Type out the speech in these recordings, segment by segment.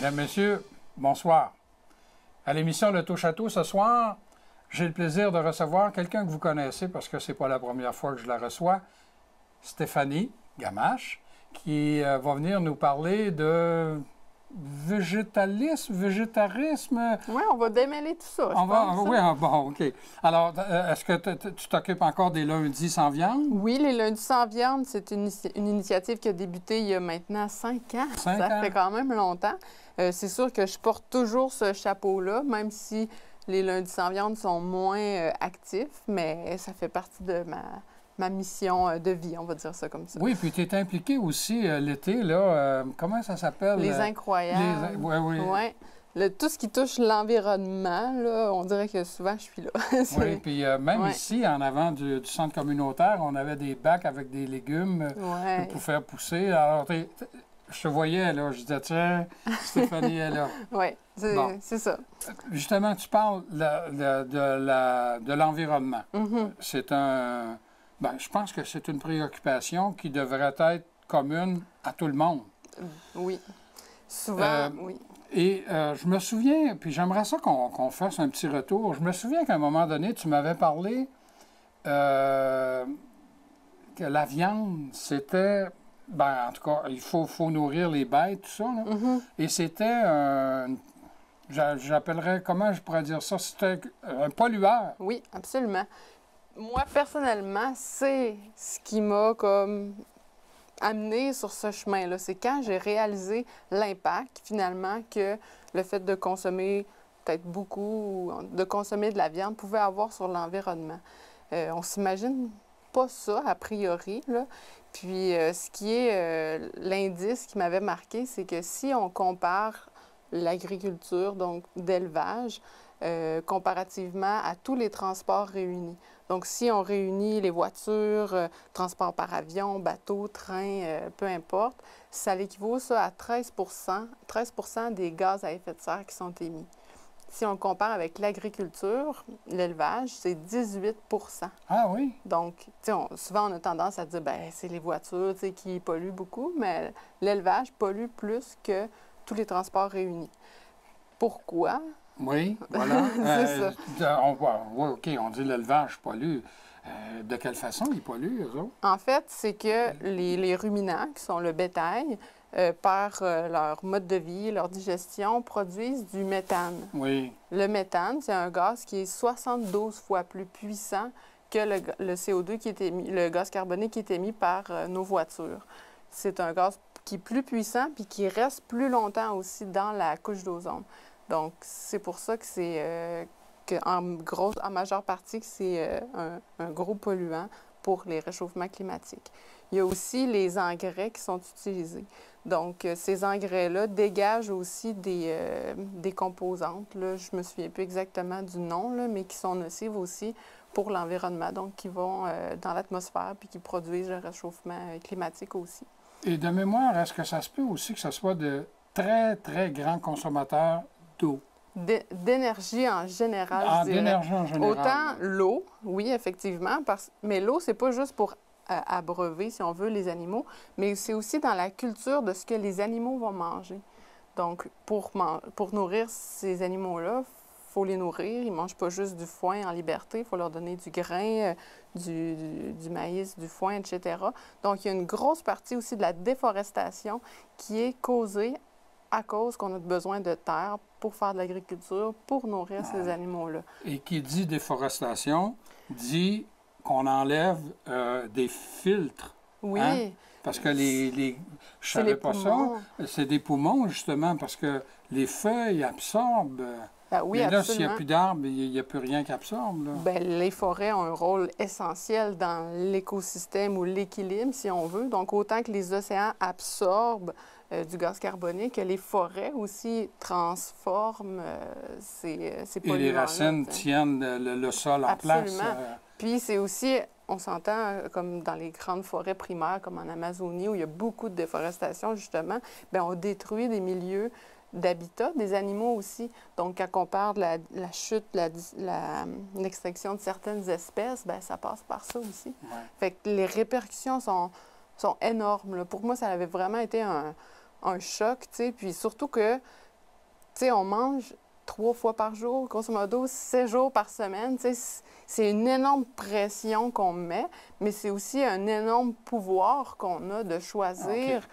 Mesdames, Messieurs, bonsoir. À l'émission Le Touche-à-Tout ce soir, j'ai le plaisir de recevoir quelqu'un que vous connaissez parce que ce n'est pas la première fois que je la reçois, Stéphanie Gamache, qui va venir nous parler de végétarisme. Oui, on va démêler tout ça. Oui, bon, OK. Alors, est-ce que tu t'occupes encore des lundis sans viande? Oui, les lundis sans viande, c'est une initiative qui a débuté il y a maintenant 5 ans. Ça fait quand même longtemps. C'est sûr que je porte toujours ce chapeau-là, même si les lundis sans viande sont moins actifs, mais ça fait partie de ma mission de vie, on va dire ça comme ça. Oui, puis tu es impliqué aussi l'été, là, comment ça s'appelle? Les Incroyables. Oui, oui. Ouais. Tout ce qui touche l'environnement, là, on dirait que souvent je suis là. Oui, puis même ici, en avant du centre communautaire, on avait des bacs avec des légumes pour faire pousser. Alors, je te voyais, là, je disais, tiens, Stéphanie est là. Oui, c'est ça. Justement, tu parles de l'environnement. Mm-hmm. C'est un... Bien, je pense que c'est une préoccupation qui devrait être commune à tout le monde. Oui. Souvent, oui. Et je me souviens, puis j'aimerais ça qu'on fasse un petit retour. Je me souviens qu'à un moment donné, tu m'avais parlé que la viande, c'était... Ben, en tout cas, il faut nourrir les bêtes, tout ça. Là. Mm-hmm. Et c'était j'appellerais, comment je pourrais dire ça? C'était un pollueur. Oui, absolument. Moi, personnellement, c'est ce qui m'a comme amené sur ce chemin-là. C'est quand j'ai réalisé l'impact, finalement, que le fait de consommer peut-être beaucoup, de consommer de la viande pouvait avoir sur l'environnement. On s'imagine pas ça, a priori, là. Puis, ce qui est l'indice qui m'avait marqué, c'est que si on compare l'agriculture, donc d'élevage, comparativement à tous les transports réunis. Donc, si on réunit les voitures, transport par avion, bateau, train, peu importe, ça l'équivaut ça à 13 des gaz à effet de serre qui sont émis. Si on compare avec l'agriculture, l'élevage, c'est 18 %. Ah oui? Donc, souvent, on a tendance à dire, bien, c'est les voitures qui polluent beaucoup, mais l'élevage pollue plus que tous les transports réunis. Pourquoi? Oui, voilà. C'est ça. Oui, OK, on dit l'élevage pollue. De quelle façon ils polluent, eux autres? En fait, c'est que les ruminants, qui sont le bétail, par leur mode de vie, leur digestion, produisent du méthane. Oui. Le méthane, c'est un gaz qui est 72 fois plus puissant que le CO2 qui est émis, le gaz carboné qui est émis par nos voitures. C'est un gaz qui est plus puissant puis qui reste plus longtemps aussi dans la couche d'ozone. Donc, c'est pour ça que c'est en majeure partie, que c'est un gros polluant pour les réchauffements climatiques. Il y a aussi les engrais qui sont utilisés. Donc, ces engrais-là dégagent aussi des composantes. Là, je ne me souviens plus exactement du nom, là, mais qui sont nocives aussi pour l'environnement, donc qui vont dans l'atmosphère puis qui produisent le réchauffement climatique aussi. Et de mémoire, est-ce que ça se peut aussi que ce soit de très, très grands consommateurs d'eau? D'énergie en général, je dirais. D'énergie en général. Autant l'eau, oui, effectivement, mais l'eau, c'est pas juste pour abreuver, si on veut, les animaux, mais c'est aussi dans la culture de ce que les animaux vont manger. Donc, pour nourrir ces animaux-là, il faut les nourrir. Ils ne mangent pas juste du foin en liberté, il faut leur donner du grain, du maïs, du foin, etc. Donc, il y a une grosse partie aussi de la déforestation qui est causée à cause qu'on a besoin de terre pour faire de l'agriculture, pour nourrir ces animaux-là. Et qui dit déforestation, dit qu'on enlève des filtres. Oui. Hein? Parce que je savais pas ça, c'est des poumons, justement, parce que les feuilles absorbent. Ben oui, mais là, absolument. s'il n'y a plus d'arbres, il n'y a plus rien qui absorbe. Là. Bien, les forêts ont un rôle essentiel dans l'écosystème ou l'équilibre, si on veut. Donc, autant que les océans absorbent du gaz carbonique, les forêts aussi transforment ces polluants. Et les racines tiennent le sol en place. Absolument. Puis, c'est aussi, on s'entend, comme dans les grandes forêts primaires, comme en Amazonie, où il y a beaucoup de déforestation, justement, bien, on détruit des milieux d'habitat, des animaux aussi. Donc, quand on parle de la chute, l'extinction de certaines espèces, bien, ça passe par ça aussi. Ouais. Fait que les répercussions sont énormes, là. Pour moi, ça avait vraiment été un choc, tu sais. Puis surtout que sais, on mange 3 fois par jour, grosso modo, 7 jours par semaine. Tu sais, c'est une énorme pression qu'on met, mais c'est aussi un énorme pouvoir qu'on a de choisir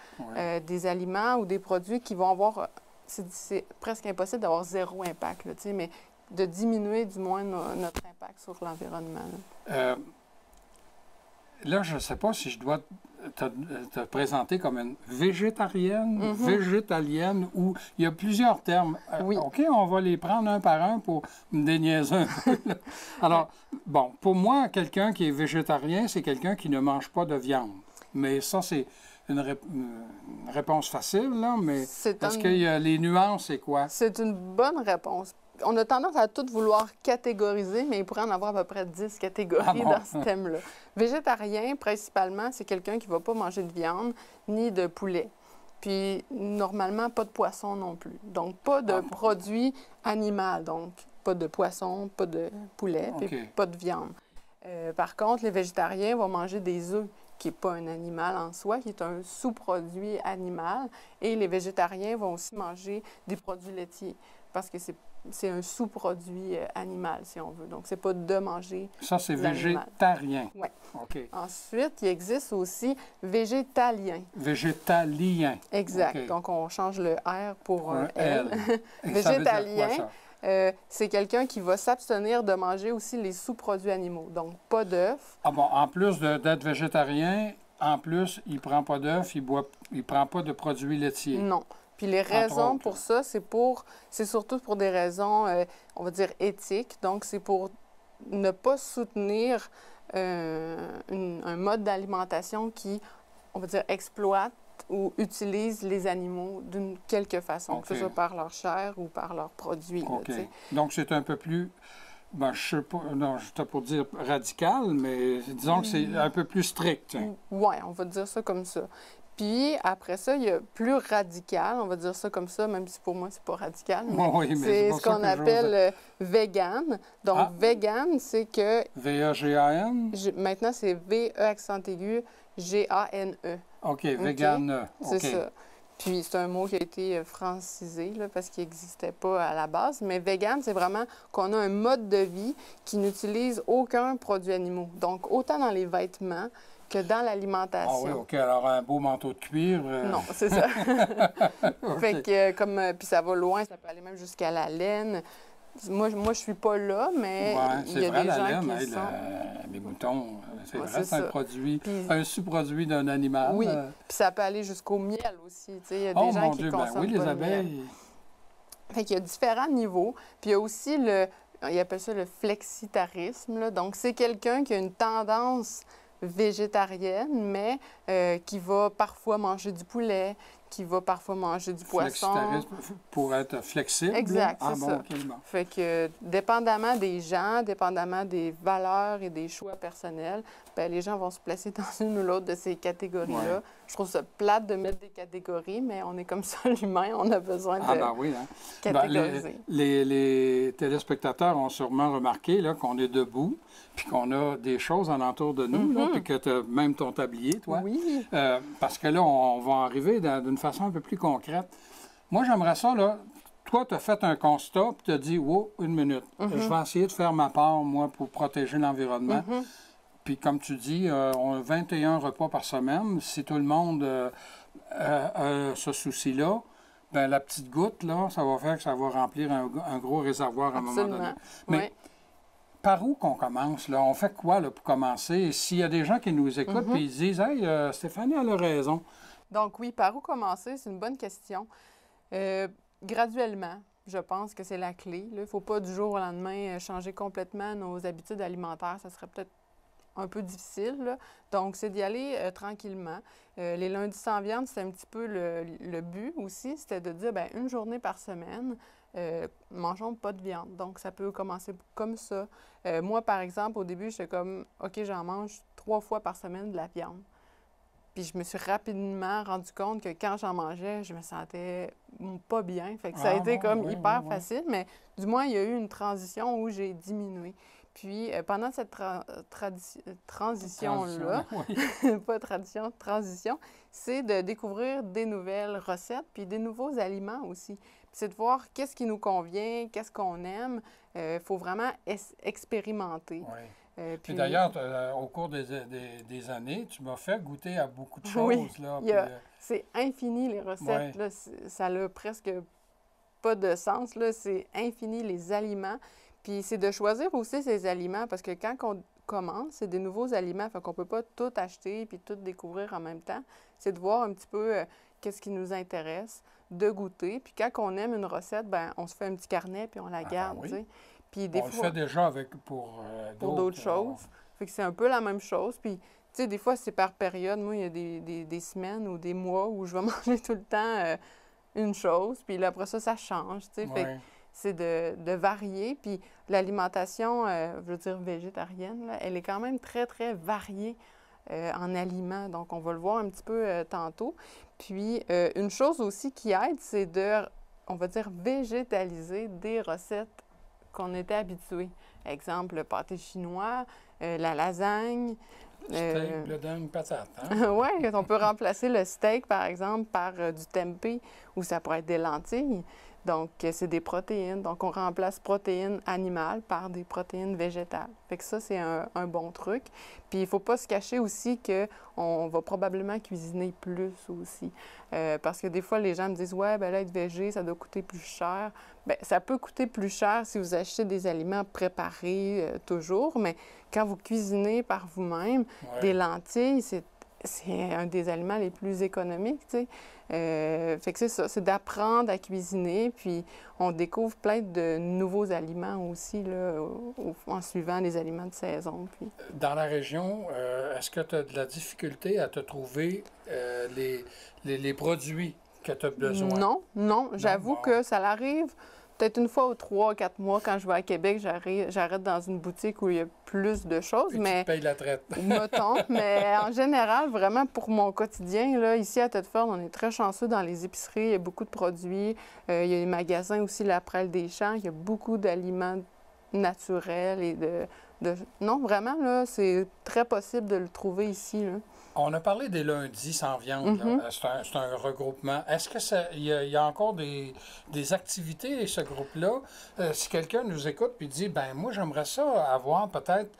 des aliments ou des produits qui vont avoir... C'est presque impossible d'avoir zéro impact, là, tu sais, mais de diminuer du moins notre impact sur l'environnement. Là, je ne sais pas si je dois te présenter comme une végétarienne, végétalienne, ou il y a plusieurs termes. Oui. OK, on va les prendre un par un pour me déniaiser un peu. Alors, bon, pour moi, quelqu'un qui est végétarien, c'est quelqu'un qui ne mange pas de viande. Mais ça, c'est une réponse facile, là, mais est-ce que les nuances, c'est quoi? C'est une bonne réponse. On a tendance à tout vouloir catégoriser, mais il pourrait en avoir à peu près 10 catégories dans ce thème-là. Végétarien, principalement, c'est quelqu'un qui ne va pas manger de viande ni de poulet. Puis, normalement, pas de poisson non plus. Donc, pas de produits animaux. Donc, pas de poisson, pas de poulet, puis pas de viande. Par contre, les végétariens vont manger des œufs, qui n'est pas un animal en soi, qui est un sous-produit animal. Et les végétariens vont aussi manger des produits laitiers, parce que c'est un sous-produit animal, si on veut. Donc, c'est pas de manger. Ça, c'est végétarien. Oui. OK. Ensuite, il existe aussi végétalien. Végétalien. Exact. Okay. Donc, on change le R pour un L. Végétalien, c'est quelqu'un qui va s'abstenir de manger aussi les sous-produits animaux. Donc, pas d'œufs. Ah bon, en plus d'être végétarien, en plus, il ne prend pas d'œufs, il ne prend pas de produits laitiers. Non. Puis les raisons pour ça, c'est surtout pour des raisons, on va dire, éthiques. Donc, c'est pour ne pas soutenir un mode d'alimentation qui, on va dire, exploite ou utilise les animaux d'une quelque façon, que ce soit par leur chair ou par leurs produits. OK. Là, donc, c'est un peu plus... Ben, je ne sais pas, non, je pour dire radical, mais disons que c'est un peu plus strict. Oui, on va dire ça comme ça. Puis après ça, il y a plus radical, on va dire ça comme ça, même si pour moi, c'est pas radical. Mais c'est ce qu'on appelle vegan. Donc, vegan, c'est que... V-E-G-A-N? Maintenant, c'est V-E accent aigu, G-A-N-E. OK, vegan. C'est ça. Puis c'est un mot qui a été francisé là, parce qu'il n'existait pas à la base. Mais vegan, c'est vraiment qu'on a un mode de vie qui n'utilise aucun produit animal. Donc, autant dans les vêtements que dans l'alimentation. Ah oui, OK. Alors, un beau manteau de cuir... Non, c'est ça. Fait que, puis ça va loin, ça peut aller même jusqu'à la laine. Moi, je suis pas là, mais il y a des gens qui sont... Les moutons, c'est vrai, c'est un produit, un sous-produit d'un animal. Oui, puis ça peut aller jusqu'au miel aussi. Il y a des gens qui consomment les abeilles. Fait qu'il y a différents niveaux. Puis il y a aussi ils appellent ça le flexitarisme. Là. Donc, c'est quelqu'un qui a une tendance végétarienne, mais qui va parfois manger du poulet, qui va parfois manger du poisson. Pour être flexible. Exact, c'est ça. Okay, bon. Fait que, dépendamment des gens, dépendamment des valeurs et des choix personnels, bien, les gens vont se placer dans une ou l'autre de ces catégories-là. Ouais. Je trouve ça plate de mettre des catégories, mais on est comme ça, l'humain, on a besoin de catégoriser. Les téléspectateurs ont sûrement remarqué là, qu'on est debout, puis qu'on a des choses alentour de nous, là, puis que tu as même ton tablier, toi. Oui. Parce que là, on va arriver d'une façon un peu plus concrète. Moi, j'aimerais ça, là. Toi, tu as fait un constat, puis tu as dit, wow, une minute. Je vais essayer de faire ma part, moi, pour protéger l'environnement. Puis, comme tu dis, on a 21 repas par semaine. Si tout le monde a ce souci-là, bien, la petite goutte, là, ça va faire que ça va remplir un gros réservoir à un moment donné. Mais par où qu'on commence, là? On fait quoi, là, pour commencer? S'il y a des gens qui nous écoutent et ils disent, « Hey, Stéphanie, elle a raison. » Donc oui, par où commencer? C'est une bonne question. Graduellement, je pense que c'est la clé. Il ne faut pas du jour au lendemain changer complètement nos habitudes alimentaires. Ça serait peut-être un peu difficile, là. Donc, c'est d'y aller tranquillement. Les lundis sans viande, c'est un petit peu le but aussi. C'était de dire, bien, une journée par semaine, mangeons pas de viande. Donc, ça peut commencer comme ça. Moi, par exemple, au début, j'étais comme, OK, j'en mange 3 fois par semaine de la viande. Puis je me suis rapidement rendu compte que quand j'en mangeais, je me sentais pas bien. Fait que ça a été hyper facile, mais du moins, il y a eu une transition où j'ai diminué. Puis, pendant cette transition-là, oui. pas tradition, transition, c'est de découvrir des nouvelles recettes, puis des nouveaux aliments aussi. Puis c'est de voir qu'est-ce qui nous convient, qu'est-ce qu'on aime. Il faut vraiment expérimenter. Oui. Puis d'ailleurs, au cours des années, tu m'as fait goûter à beaucoup de choses. Oui, Là, c'est infini les recettes. Oui. Là, ça n'a presque pas de sens. C'est infini les aliments. Puis c'est de choisir aussi ces aliments parce que quand on commence, c'est des nouveaux aliments, fait qu'on ne peut pas tout acheter puis tout découvrir en même temps. C'est de voir un petit peu qu'est-ce qui nous intéresse, de goûter. Puis quand on aime une recette, ben on se fait un petit carnet puis on la garde. Oui. Puis des on fois, le fait déjà pour d'autres choses. Fait que c'est un peu la même chose. Puis tu sais, des fois, c'est par période. Moi, il y a des semaines ou des mois où je vais manger tout le temps une chose. Puis là, après ça change. Tu sais. Oui. Fait que c'est de varier. Puis l'alimentation, je veux dire végétarienne, là, elle est quand même très, très variée en aliments. Donc, on va le voir un petit peu tantôt. Puis, une chose aussi qui aide, c'est de, on va dire, végétaliser des recettes qu'on était habitués. Exemple, le pâté chinois, la lasagne. Steak, bleu d'âne, patate. Hein? Oui, on peut remplacer le steak, par exemple, par du tempeh ou ça pourrait être des lentilles. Donc, c'est des protéines. Donc, on remplace protéines animales par des protéines végétales. Fait que ça, c'est un bon truc. Puis, il ne faut pas se cacher aussi qu'on va probablement cuisiner plus aussi. Parce que des fois, les gens me disent « Ouais, bien là, être végé, ça doit coûter plus cher. » Bien, ça peut coûter plus cher si vous achetez des aliments préparés toujours, mais quand vous cuisinez par vous-même, des lentilles, c'est un des aliments les plus économiques, tu sais. Fait que c'est ça, c'est d'apprendre à cuisiner, puis on découvre plein de nouveaux aliments aussi, là, en suivant les aliments de saison. Puis. Dans la région, est-ce que tu as de la difficulté à te trouver les produits que tu as besoin? Non, j'avoue que ça l'arrive peut-être une fois ou 3 ou 4 mois, quand je vais à Québec, j'arrête dans une boutique où il y a plus de choses. Puis mais tu payes la traite. mettons, mais en général, vraiment pour mon quotidien, là, ici à Thetford, on est très chanceux dans les épiceries. Il y a beaucoup de produits. Il y a des magasins aussi, la Prêle des Champs. Il y a beaucoup d'aliments naturels et Non, vraiment, là, c'est très possible de le trouver ici, là. On a parlé des lundis sans viande. C'est un regroupement. Est-ce qu'il y a encore des activités, ce groupe-là? Si quelqu'un nous écoute et dit, ben moi, j'aimerais ça avoir peut-être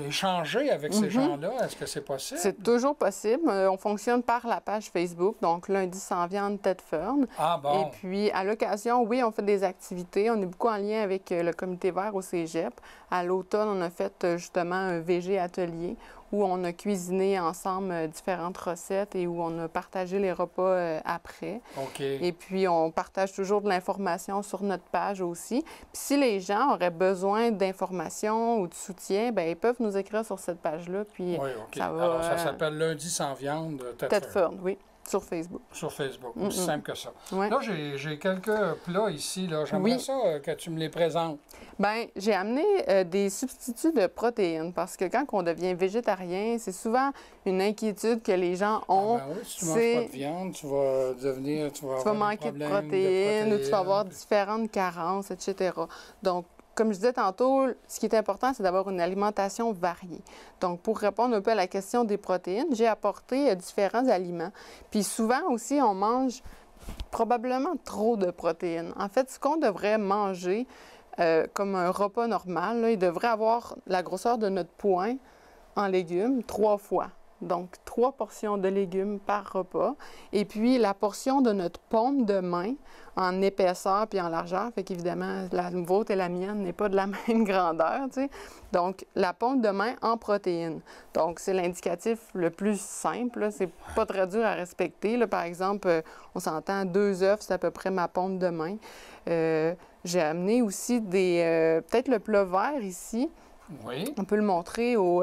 échanger avec ces gens-là, est-ce que c'est possible? C'est toujours possible. On fonctionne par la page Facebook, donc lundi sans viande Thetford. Ah bon? Et puis, à l'occasion, oui, on fait des activités. On est beaucoup en lien avec le comité vert au Cégep. À l'automne, on a fait justement un VG atelier où on a cuisiné ensemble différentes recettes et où on a partagé les repas après. OK. Et puis, on partage toujours de l'information sur notre page aussi. Puis, si les gens auraient besoin d'informations ou de soutien, bien, ils peuvent nous écrire sur cette page-là. Puis, oui, OK. ça va, alors, ça s'appelle Lundi sans viande Thetford, oui, sur Facebook. Sur Facebook, aussi simple que ça. Ouais. Là, j'ai quelques plats ici. J'aimerais ça que tu me les présentes. Bien, j'ai amené des substituts de protéines parce que quand on devient végétarien, c'est souvent une inquiétude que les gens ont. Ah ben oui, si tu ne manges pas de viande, tu vas devenir, tu vas manquer de protéines, ou tu vas avoir différentes carences, etc. Donc, comme je disais tantôt, ce qui est important, c'est d'avoir une alimentation variée. Donc, pour répondre un peu à la question des protéines, j'ai apporté différents aliments. Puis souvent aussi, on mange probablement trop de protéines. En fait, ce qu'on devrait manger comme un repas normal, là, il devrait avoir la grosseur de notre poing en légumes 3 fois. Donc, 3 portions de légumes par repas. Et puis, la portion de notre paume de main en épaisseur puis en largeur. Fait qu'évidemment, la vôtre et la mienne n'est pas de la même grandeur, tu sais. Donc, la paume de main en protéines. Donc, c'est l'indicatif le plus simple. C'est pas très dur à respecter. Là, par exemple, on s'entend 2 œufs, c'est à peu près ma paume de main. J'ai amené aussi peut-être le plat vert ici. Oui. On peut le montrer aux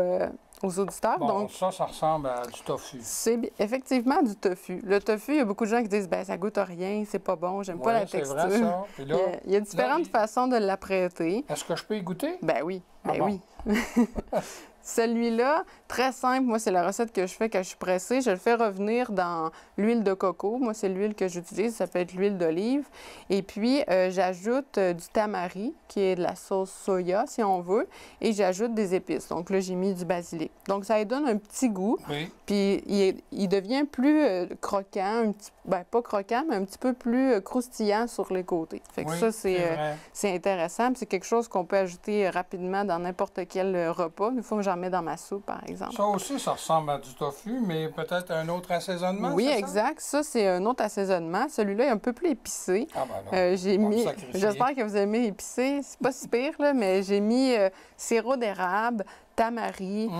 auditeurs. Bon, Donc, ça ressemble à du tofu. C'est effectivement du tofu. Le tofu, il y a beaucoup de gens qui disent ben ça goûte à rien, c'est pas bon, j'aime pas la texture. C'est vrai, ça. Puis là, il y a différentes façons de l'apprêter. Est-ce que je peux y goûter? Ben oui, Ah Ben bon? oui. Celui-là, très simple, moi, c'est la recette que je fais quand je suis pressée. Je le fais revenir dans l'huile de coco. Moi, c'est l'huile que j'utilise. Ça peut être l'huile d'olive. Et puis, j'ajoute du tamari, qui est de la sauce soya, si on veut. Et j'ajoute des épices. Donc là, j'ai mis du basilic. Donc, ça lui donne un petit goût. Oui. Puis, il devient plus croquant, ben, pas croquant, mais un petit peu plus croustillant sur les côtés. Fait que Oui, ça, vrai. c'est intéressant. Puis c'est quelque chose qu'on peut ajouter rapidement dans n'importe quel repas. Une fois que j'en mets dans ma soupe, par exemple. Ça aussi, ça ressemble à du tofu, mais peut-être un autre assaisonnement, Oui, c'est ça? exact. Ça, c'est un autre assaisonnement. Celui-là est un peu plus épicé. Ah ben là, J'ai on va mis, le sacrifier. j'espère que vous aimez épicé. C'est pas si pire, là, mais j'ai mis sirop d'érable, tamari,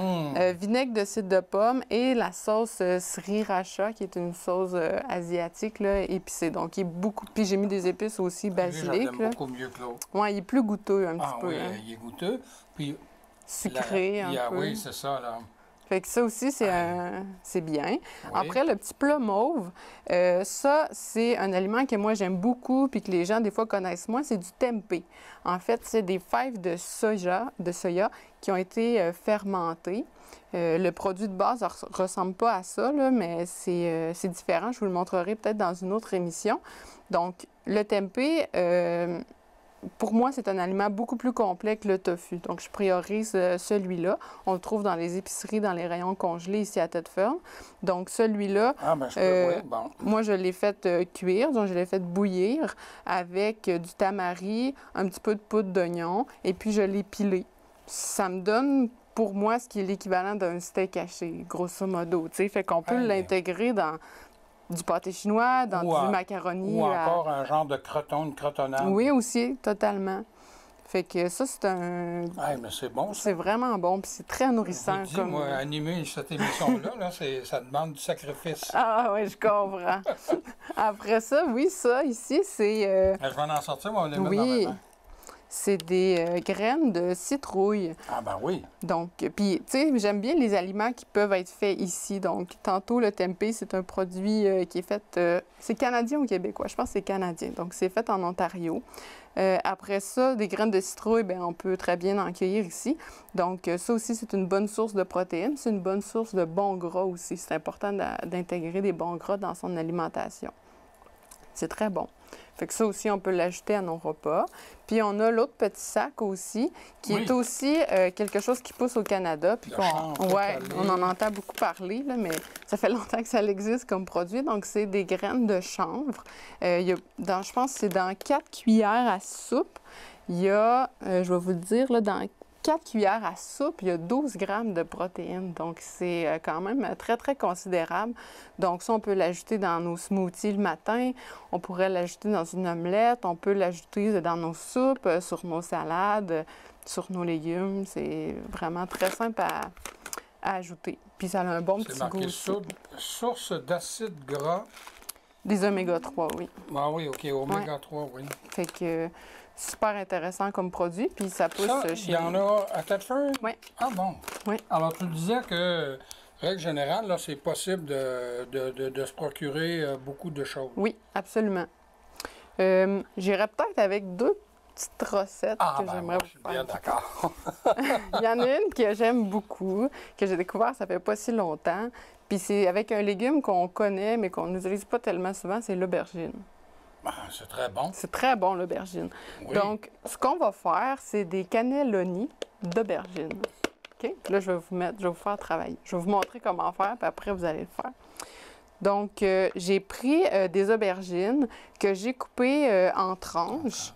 vinaigre de cidre de pomme et la sauce sriracha, qui est une sauce asiatique là, épicée. Donc, il est beaucoup. Puis j'ai mis des épices aussi Lui, je basilic. l'aime Là. beaucoup mieux que l'autre. Ouais, il est plus goûteux un Ah petit peu. oui, Hein. il est goûteux. Puis Sucré un peu. Oui, c'est ça, là. Fait que ça aussi, c'est bien. Oui. Après, le petit plat mauve, ça, c'est un aliment que moi, j'aime beaucoup puis que les gens, des fois, connaissent moins, c'est du tempeh. En fait, c'est des fèves de soya qui ont été fermentées. Le produit de base ne ressemble pas à ça, là, mais c'est différent. Je vous le montrerai peut-être dans une autre émission. Donc, le tempeh... pour moi, c'est un aliment beaucoup plus complet que le tofu. Donc, je priorise celui-là. On le trouve dans les épiceries, dans les rayons congelés ici à Tête Ferme. Donc, celui-là, Ah, ben je peux, oui, bon. moi, je l'ai fait cuire, donc je l'ai fait bouillir avec du tamari, un petit peu de poudre d'oignon, et puis je l'ai pilé. Ça me donne, pour moi, ce qui est l'équivalent d'un steak haché, grosso modo. Tu sais, fait qu'on peut l'intégrer dans du pâté chinois, dans du macaroni. Ou encore un genre de croton, une crotonnade. Oui, aussi, totalement. Fait que ça, c'est un... Ah, mais c'est bon, ça. C'est vraiment bon, puis c'est très nourrissant. Je vous dis, moi, animer cette émission-là, là, ça demande du sacrifice. Ah oui, je comprends. Après ça, oui, ça, ici, c'est... Je vais en sortir, on va les mettre dans Oui, ma main. c'est des graines de citrouille. Ah ben oui. Donc, puis, tu sais, j'aime bien les aliments qui peuvent être faits ici. Donc, tantôt, le tempeh, c'est un produit qui est fait... c'est canadien ou québécois? Je pense que c'est canadien. Donc, c'est fait en Ontario. Après ça, des graines de citrouille, bien, on peut très bien en cueillir ici. Donc, ça aussi, c'est une bonne source de protéines. C'est une bonne source de bons gras aussi. C'est important d'intégrer des bons gras dans son alimentation. C'est très bon. Fait que ça aussi, on peut l'ajouter à nos repas. Puis on a l'autre petit sac aussi, qui est aussi quelque chose qui pousse au Canada. Puis on en entend beaucoup parler, là, mais ça fait longtemps que ça existe comme produit. Donc, c'est des graines de chanvre. Je pense que c'est dans 4 cuillères à soupe. Il y a, je vais vous le dire, là, dans 4 cuillères à soupe, il y a 12 grammes de protéines. Donc, c'est quand même très, très considérable. Donc, ça, on peut l'ajouter dans nos smoothies le matin. On pourrait l'ajouter dans une omelette. On peut l'ajouter dans nos soupes, sur nos salades, sur nos légumes. C'est vraiment très simple à ajouter. Puis, ça a un bon petit goût aussi. Source d'acide gras. Des oméga-3, oui. Ah oui, OK, oméga-3, oui. Fait que... super intéressant comme produit, puis ça pousse chez il y en a à Tête Ferme? Oui. Ah bon? Oui. Alors, tu disais que, règle générale, là, c'est possible de se procurer beaucoup de choses. Oui, absolument. J'irais peut-être avec 2 petites recettes que j'aimerais vous faire. Bien d'accord. Il y en a une que j'aime beaucoup, que j'ai découvert ça fait pas si longtemps, puis c'est avec un légume qu'on connaît, mais qu'on n'utilise pas tellement souvent, c'est l'aubergine. C'est très bon. C'est très bon, l'aubergine. Oui. Donc, ce qu'on va faire, c'est des cannelloni d'aubergine. OK? Puis là, je vais vous faire travailler. Je vais vous montrer comment faire, puis après, vous allez le faire. Donc, j'ai pris des aubergines que j'ai coupées en tranches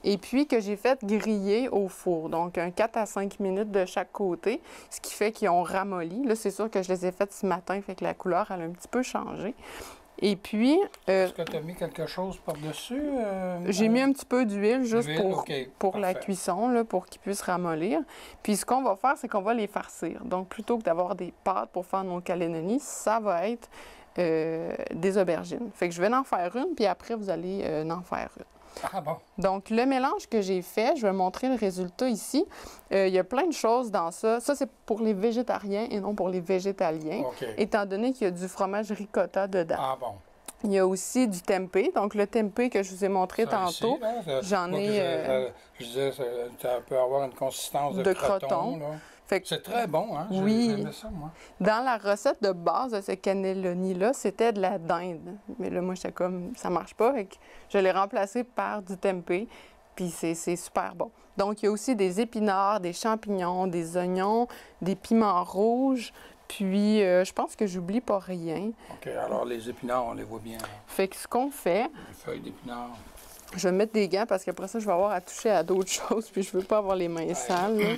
et puis que j'ai fait griller au four. Donc, 4 à 5 minutes de chaque côté, ce qui fait qu'ils ont ramolli. Là, c'est sûr que je les ai faites ce matin, fait que la couleur, elle a un petit peu changé. Et puis... Est-ce que tu as mis quelque chose par-dessus? J'ai mis un petit peu d'huile juste pour la parfait. cuisson, là, pour qu'ils puissent ramollir. Puis ce qu'on va faire, c'est qu'on va les farcir. Donc, plutôt que d'avoir des pâtes pour faire nos cannelloni, ça va être des aubergines. Fait que je vais en faire une, puis après, vous allez en faire une. Ah bon? Donc, le mélange que j'ai fait, je vais montrer le résultat ici. Il y a plein de choses dans ça. Ça, c'est pour les végétariens et non pour les végétaliens, OK. étant donné qu'il y a du fromage ricotta dedans. Ah bon? Il y a aussi du tempeh. Donc, le tempeh que je vous ai montré Ça, tantôt, ici, là, j'en moi, ai je disais, ça peut avoir une consistance de de croton. croton. Là. Fait que, C'est très bon, hein? Oui. J'aimais ça, moi. dans la recette de base de ce cannelloni-là, c'était de la dinde. Mais là, moi, j'étais comme, ça marche pas. Fait que je l'ai remplacé par du tempeh. Puis c'est super bon. Donc, il y a aussi des épinards, des champignons, des oignons, des piments rouges. Puis, je pense que j'oublie pas rien. OK, alors les épinards, on les voit bien. Là. Fait que ce qu'on fait, Les feuilles d'épinards. je vais mettre des gants parce qu'après ça, je vais avoir à toucher à d'autres choses. Puis, je veux pas avoir les mains sales. Là.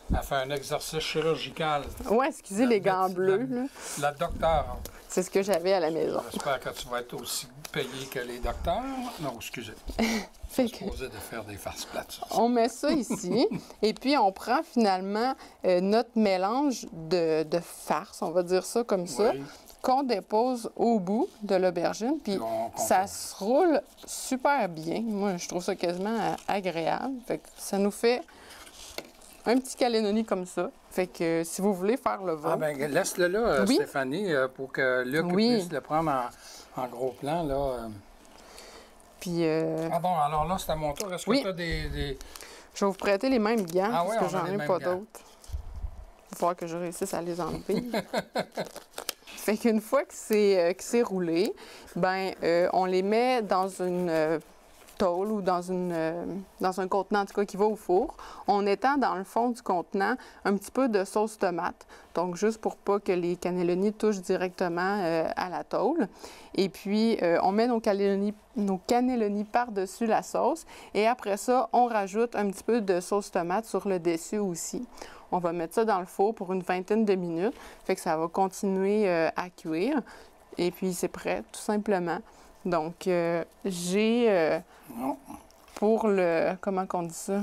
Elle fait un exercice chirurgical. Ouais, excusez les gants bleus. Là. La docteure. C'est ce que j'avais à la maison. J'espère que tu vas être aussi payé que les docteurs. Non, excusez. Fait Je que- suis supposé de faire des farces plates. Ça. On met ça ici et puis on prend finalement notre mélange de farce, on va dire ça comme ça, Oui. qu'on dépose au bout de l'aubergine. Puis Qu'on ça se roule super bien. Moi, je trouve ça quasiment agréable. Fait que ça nous fait un petit cannelloni comme ça. Fait que si vous voulez faire le vôtre, Ah ben laisse-le là, Oui. Stéphanie, pour que Luc Oui. puisse le prendre en gros plan. Là. puis Ah bon, alors là, c'est à mon tour. Est-ce que Oui. tu as des... je vais vous prêter les mêmes gants Ah parce ouais, que on a j'en les ai mêmes pas gants. d'autres. Il va falloir que je réussisse à les enlever. Fait qu'une fois que c'est roulé, ben on les met dans une tôle ou dans un contenant, en tout cas, qui va au four. On étend dans le fond du contenant un petit peu de sauce tomate, donc juste pour pas que les cannelloni touchent directement à la tôle. Et puis, on met nos cannelloni par-dessus la sauce. Et après ça, on rajoute un petit peu de sauce tomate sur le dessus aussi. On va mettre ça dans le four pour une vingtaine de minutes. Fait que ça va continuer à cuire. Et puis, c'est prêt, tout simplement. Donc, j'ai Non. pour le... Comment qu'on dit ça?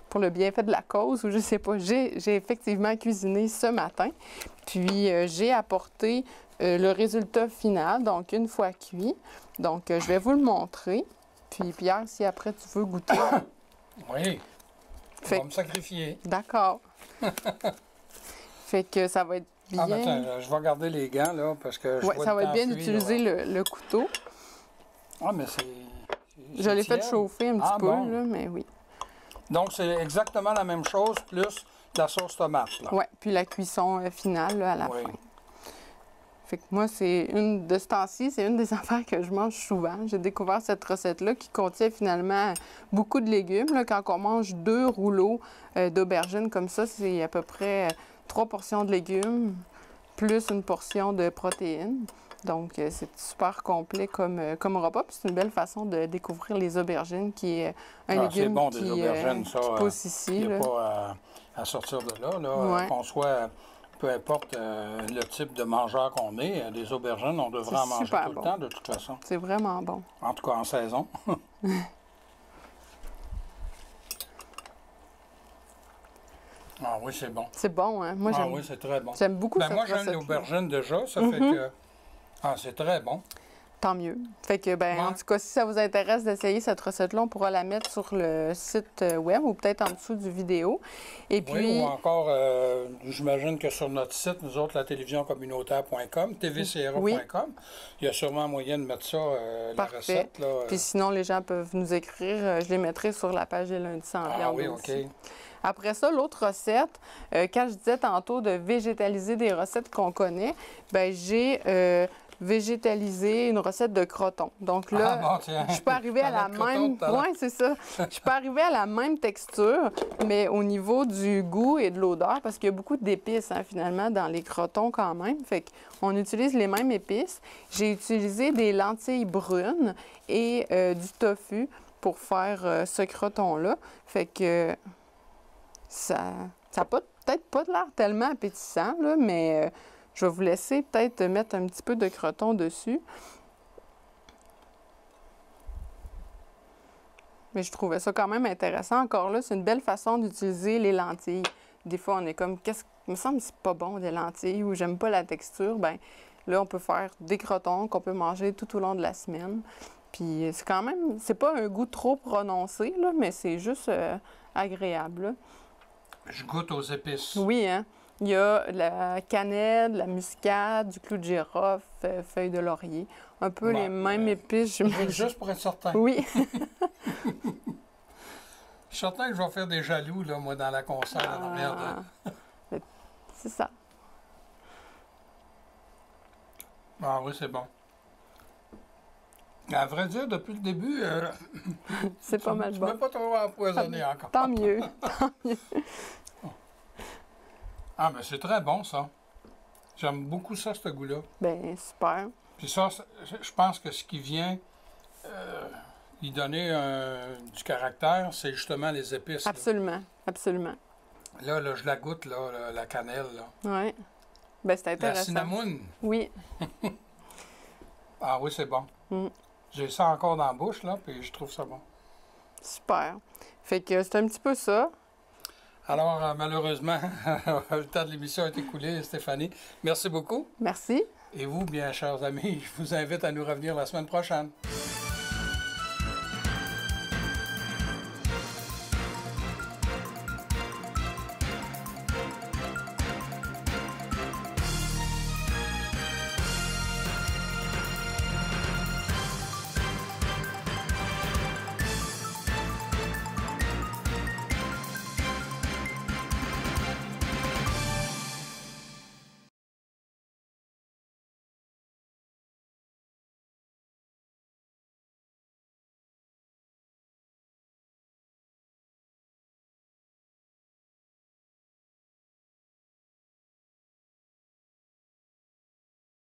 Pour le bienfait de la cause, ou je sais pas, j'ai effectivement cuisiné ce matin. Puis, j'ai apporté le résultat final, donc une fois cuit. Donc, je vais vous le montrer. Puis, Pierre, si après tu veux goûter. Oui. On Fait va me sacrifier. D'accord. Fait que ça va être bien. Ah ben tiens, je vais garder les gants, là, parce que je Ouais, vois ça le va être temps bien fuir, d'utiliser là. le couteau. Ah, mais c'est... Je l'ai fait tiède. chauffer un petit Ah, peu, bon. là, mais oui. Donc, c'est exactement la même chose, plus la sauce tomate, là. Ouais, puis la cuisson finale là, à la Oui. fin. Fait que moi, de ce temps-ci, c'est une des affaires que je mange souvent. J'ai découvert cette recette-là qui contient finalement beaucoup de légumes. Là, quand on mange 2 rouleaux d'aubergines comme ça, c'est à peu près 3 portions de légumes plus une portion de protéines. Donc, c'est super complet comme repas. Puis c'est une belle façon de découvrir les aubergines, qui est un Ah, c'est légume bon, des qui, aubergines, ça, qui pousse ici. Il n'y a là. pas à sortir de là, là. Ouais. Qu'on soit, peu importe le type de mangeur qu'on est, des aubergines, on devrait en C'est manger super tout bon. le temps, de toute façon. C'est vraiment bon. En tout cas, en saison. Ah oui, c'est bon. C'est bon, hein? Moi, Ah oui, c'est très bon. j'aime beaucoup Ben cette moi, j'aime recette-là. l'aubergine déjà, ça fait que... Ah, c'est très bon. Tant mieux. Fait que, ben, Ouais. en tout cas, si ça vous intéresse d'essayer cette recette-là, on pourra la mettre sur le site web ou peut-être en dessous du vidéo. Et puis, Oui, ou encore, j'imagine que sur notre site, nous autres, la télévisioncommunautaire.com, tvcra.com, il y a sûrement moyen de mettre ça, la Parfait. recette. Là, puis sinon, les gens peuvent nous écrire. Je les mettrai sur la page des lundis sans ah viande oui, aussi. OK. Après ça, l'autre recette, quand je disais tantôt de végétaliser des recettes qu'on connaît, ben j'ai végétalisé une recette de croton. Donc là, Ah bon, tiens. je suis pas arrivée à la Salade croton même... tout à l'heure. Oui, c'est ça. Je suis pas arrivée à la même texture, mais au niveau du goût et de l'odeur, parce qu'il y a beaucoup d'épices, hein, finalement, dans les crotons quand même. Fait qu'on utilise les mêmes épices. J'ai utilisé des lentilles brunes et du tofu pour faire ce croton-là. Fait que ça n'a peut-être pas l'air tellement appétissant, là, mais je vais vous laisser peut-être mettre un petit peu de croton dessus. Mais je trouvais ça quand même intéressant. Encore là, c'est une belle façon d'utiliser les lentilles. Des fois, on est comme, il me semble que c'est pas bon des lentilles ou j'aime pas la texture. Ben là, on peut faire des crotons qu'on peut manger tout au long de la semaine. Puis c'est quand même, c'est pas un goût trop prononcé, là, mais c'est juste agréable, là. Je goûte aux épices. Oui, hein? Il y a de la cannelle, de la muscade, du clou de girofle, feuilles de laurier. Un peu les mêmes épices, j'imagine. Juste pour être certain. Oui. Je suis certain que je vais faire des jaloux, là, moi, dans la console en arrière de... C'est ça. Ah oui, c'est bon. À vrai dire, depuis le début, C'est pas mal tu bon. m'as pas trop empoisonné encore. Tant mieux. Ah, mais c'est très bon, ça. J'aime beaucoup ça, ce goût-là. Ben super. Puis ça, je pense que ce qui vient y donner du caractère, c'est justement les épices. Absolument. Absolument. Là, je la goûte, là, la cannelle, là. Oui. Ben c'est La intéressant. cinnamon. Oui. Ah oui, c'est bon. Mm. J'ai ça encore dans la bouche, là, puis je trouve ça bon. Super. Fait que c'est un petit peu ça. Alors, malheureusement, le temps de l'émission est écoulé, Stéphanie. Merci beaucoup. Merci. Et vous, bien chers amis, je vous invite à nous revenir la semaine prochaine.